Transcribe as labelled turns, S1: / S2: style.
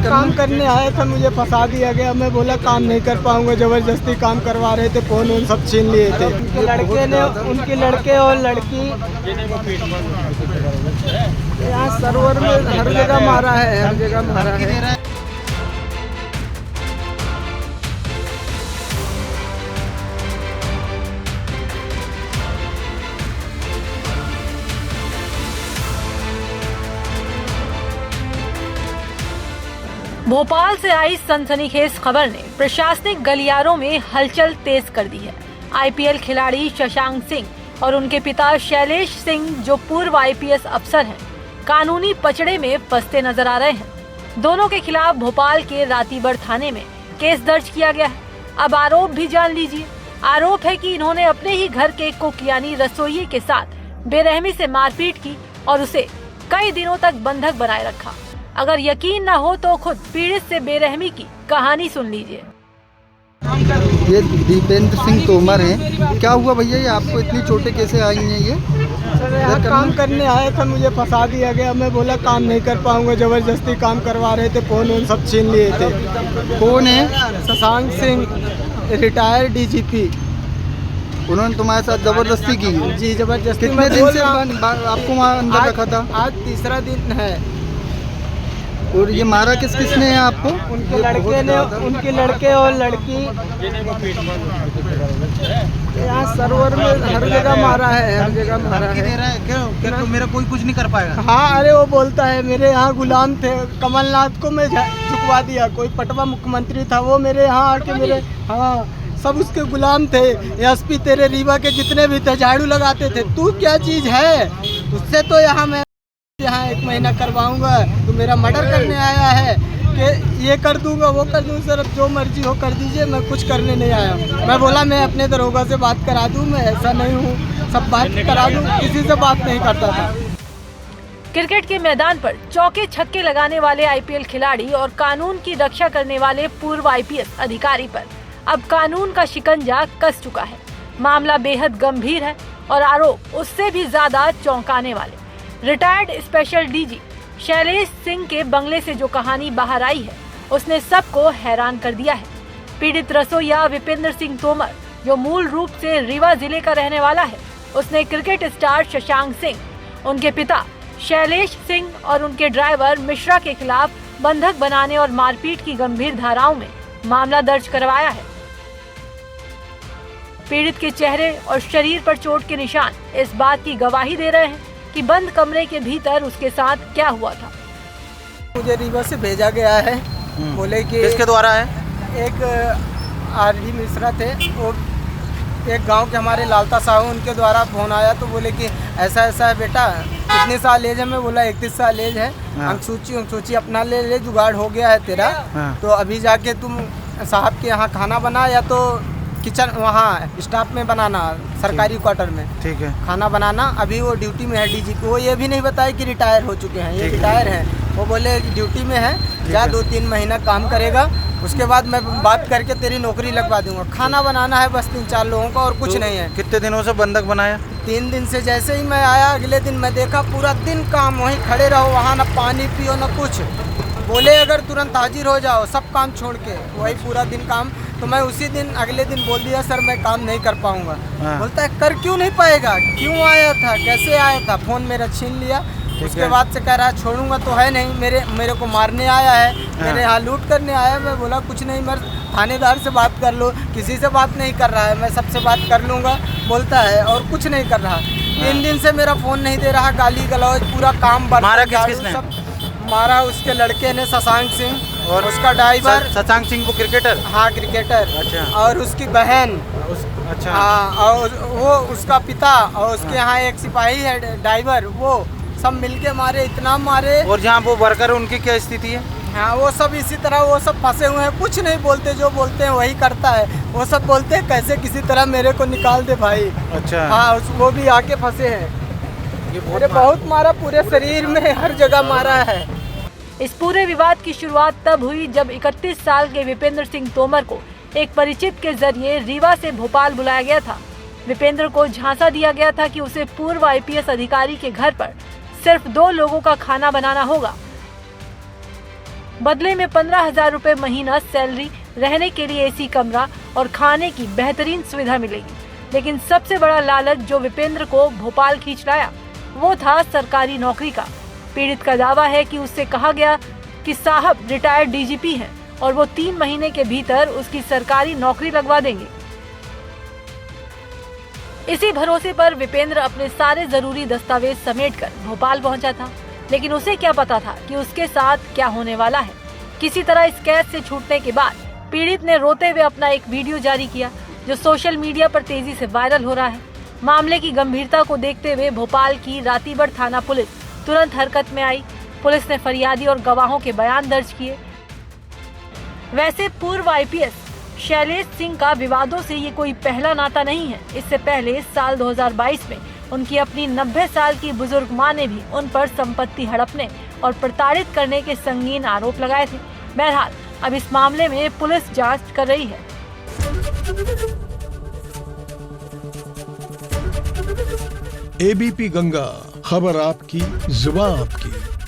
S1: काम करने आया था, मुझे फंसा दिया गया। मैं बोला काम नहीं कर पाऊंगा, जबरदस्ती काम करवा रहे थे, फोन उन सब छीन लिए थे। उनके लड़के और लड़की यहाँ सर्वर में हर जगह मारा है, हर जगह मारा है।
S2: भोपाल से आई सनसनीखेज खबर ने प्रशासनिक गलियारों में हलचल तेज कर दी है। आईपीएल खिलाड़ी शशांक सिंह और उनके पिता शैलेश सिंह, जो पूर्व आईपीएस अफसर हैं, कानूनी पचड़े में फंसते नजर आ रहे हैं। दोनों के खिलाफ भोपाल के रातीबड़ थाने में केस दर्ज किया गया है। अब आरोप भी जान लीजिए। आरोप है कि इन्होंने अपने ही घर के कुक यानी रसोइये के साथ बेरहमी से मारपीट की और उसे कई दिनों तक बंधक बनाए रखा। अगर यकीन न हो तो खुद पीड़ित से बेरहमी की कहानी सुन लीजिए।
S3: ये दीपेंद्र सिंह तोमर हैं। क्या हुआ भैया, ये आपको इतनी चोटें कैसे आई हैं? ये
S1: सर यहाँ काम करने आया था, मुझे फंसा दिया गया। मैं बोला काम नहीं कर पाऊंगा, जबरदस्ती काम करवा रहे थे, फोन उन सब छीन लिए थे।
S3: कौन है?
S1: Shashank Singh, retired DGP.
S3: उन्होंने तुम्हारे साथ जबरदस्ती की?
S1: जी जबरदस्ती।
S3: कितने दिन से आपको वहाँ अंदर रखा था?
S1: आज तीसरा दिन है।
S3: और ये मारा किस किसने है आपको?
S1: उनके लड़के ने, उनके लड़के और लड़की यहाँ सर्वर में हर जगह मारा है, हर जगह मारा है।
S4: क्या तो मेरा कोई कुछ नहीं कर पाएगा?
S1: हाँ, अरे वो बोलता है मेरे यहाँ गुलाम थे, कमलनाथ को मैं झुकवा दिया। कोई पटवा मुख्यमंत्री था, वो मेरे यहाँ आके मेरे सब उसके गुलाम थे। एसपी तेरे रीवा के जितने भी थे झाड़ू लगाते थे। तू क्या चीज है? उससे तो यहाँ 1 महीना करवाऊंगा। तो मेरा मर्डर करने आया है कि ये कर दूंगा, वो कर दूंगा। सर अब जो मर्जी हो कर दीजिए, मैं कुछ करने नहीं आया। मैं बोला मैं अपने दरोगा से बात करा दूं, मैं ऐसा नहीं हूँ, सब बात करा दूं, किसी से बात नहीं करता था।
S2: क्रिकेट के मैदान पर चौके छक्के लगाने वाले आईपीएल खिलाड़ी और कानून की रक्षा करने वाले पूर्व आईपीएस अधिकारी पर अब कानून का शिकंजा कस चुका है। मामला बेहद गंभीर है और आरोप उससे भी ज्यादा चौंकाने वाले। Retired special DG Shailesh Singh के बंगले से जो कहानी बाहर आई है, उसने सबको हैरान कर दिया है। पीड़ित रसोइया विपेंद्र सिंह तोमर, जो मूल रूप से रीवा जिले का रहने वाला है, उसने क्रिकेट स्टार शशांक सिंह, उनके पिता शैलेश सिंह और उनके ड्राइवर मिश्रा के खिलाफ बंधक बनाने और मारपीट की गंभीर धाराओं में मामला दर्ज करवाया है। पीड़ित के चेहरे और शरीर पर चोट के निशान इस बात की गवाही दे रहे हैं कि बंद कमरे के भीतर उसके साथ क्या हुआ था।
S1: मुझे रीवा से भेजा गया है, बोले कि
S4: किसके द्वारा है?
S1: एक आरडी मिश्रा थे, वो एक गांव के हमारे लालता साहू, उनके द्वारा फोन आया। तो बोले कि ऐसा ऐसा है बेटा, कितने साल एज है? मैं बोला 31 साल एज है। अंक सूची अपना ले, जुगाड़ हो गया है तेरा। तो अभी जाके तुम साहब के यहाँ खाना बना, या तो किचन वहाँ स्टाफ में बनाना, सरकारी क्वार्टर में। ठीक है, खाना बनाना। अभी वो ड्यूटी में है डीजी को। वो ये भी नहीं बताया कि रिटायर हो चुके हैं, ये रिटायर हैं। वो बोले ड्यूटी में है, जा 2-3 महीना काम करेगा, उसके बाद मैं बात करके तेरी नौकरी लगवा दूंगा। खाना बनाना है बस 3-4 लोगों का, और कुछ नहीं है।
S4: कितने दिनों से बंधक बनाया?
S1: 3 दिन से। जैसे ही मैं आया अगले दिन मैं देखा पूरा दिन काम, वहीं खड़े रहो, वहाँ ना पानी पियो ना कुछ। बोले अगर तुरंत हाजिर हो जाओ, सब काम छोड़ के, वही पूरा दिन काम। तो मैं उसी दिन अगले दिन बोल दिया सर मैं काम नहीं कर पाऊंगा। बोलता है कर क्यों नहीं पाएगा, क्यों आया था, कैसे आया था? फोन मेरा छीन लिया। उसके बाद से कह रहा है छोड़ूंगा तो है नहीं, मेरे को मारने आया है, मेरे यहाँ लूट करने आया है। मैं बोला कुछ नहीं, मैं थानेदार से बात कर लो। किसी से बात नहीं कर रहा है, मैं सबसे बात कर लूँगा बोलता है, और कुछ नहीं कर रहा। 3 दिन से मेरा फ़ोन नहीं दे रहा, गाली गलौज, पूरा काम
S4: मारा किसने?
S1: सब मारा उसके लड़के ने, शशांक सिंह, और उसका ड्राइवर।
S4: शशांक सिंह को क्रिकेटर?
S1: हाँ क्रिकेटर।
S4: अच्छा।
S1: और उसकी बहन।
S4: अच्छा।
S1: हाँ, और वो उसका पिता, और उसके यहाँ एक सिपाही है ड्राइवर, वो सब मिलके मारे, इतना मारे।
S4: और जहाँ वो वर्कर, उनकी क्या स्थिति है?
S1: हाँ, वो सब इसी तरह, वो सब फंसे हुए हैं, कुछ नहीं बोलते, जो बोलते हैं वही करता है। वो सब बोलते हैं कैसे किसी तरह मेरे को निकाल दे भाई।
S4: अच्छा।
S1: हाँ, वो भी आके फंसे हैं। ये बहुत मारा, पूरे शरीर में हर जगह मारा है।
S2: इस पूरे विवाद की शुरुआत तब हुई जब 31 साल के विपेंद्र सिंह तोमर को एक परिचित के जरिए रीवा से भोपाल बुलाया गया था। विपेंद्र को झांसा दिया गया था कि उसे पूर्व आईपीएस अधिकारी के घर पर सिर्फ 2 लोगों का खाना बनाना होगा। बदले में 15,000 रुपए महीना सैलरी, रहने के लिए एसी कमरा और खाने की बेहतरीन सुविधा मिलेगी। लेकिन सबसे बड़ा लालच जो विपेंद्र को भोपाल खींच लाया वो था सरकारी नौकरी का। पीड़ित का दावा है कि उससे कहा गया कि साहब रिटायर्ड डीजीपी हैं और वो 3 महीने के भीतर उसकी सरकारी नौकरी लगवा देंगे। इसी भरोसे पर विपेंद्र अपने सारे जरूरी दस्तावेज समेटकर भोपाल पहुंचा था, लेकिन उसे क्या पता था कि उसके साथ क्या होने वाला है। किसी तरह इस कैद से छूटने के बाद पीड़ित ने रोते हुए अपना एक वीडियो जारी किया जो सोशल मीडिया पर तेजी से वायरल हो रहा है। मामले की गंभीरता को देखते हुए भोपाल की रातीबड़ थाना पुलिस तुरंत हरकत में आई। पुलिस ने फरियादी और गवाहों के बयान दर्ज किए। वैसे पूर्व आईपीएस शैलेश सिंह का विवादों से ये कोई पहला नाता नहीं है। इससे पहले साल 2022 में उनकी अपनी 90 साल की बुजुर्ग मां ने भी उन पर संपत्ति हड़पने और प्रताड़ित करने के संगीन आरोप लगाए थे। बहरहाल अब इस मामले में पुलिस जांच कर रही है।
S5: एबीपी गंगा, खबर आपकी, जुबान आपकी।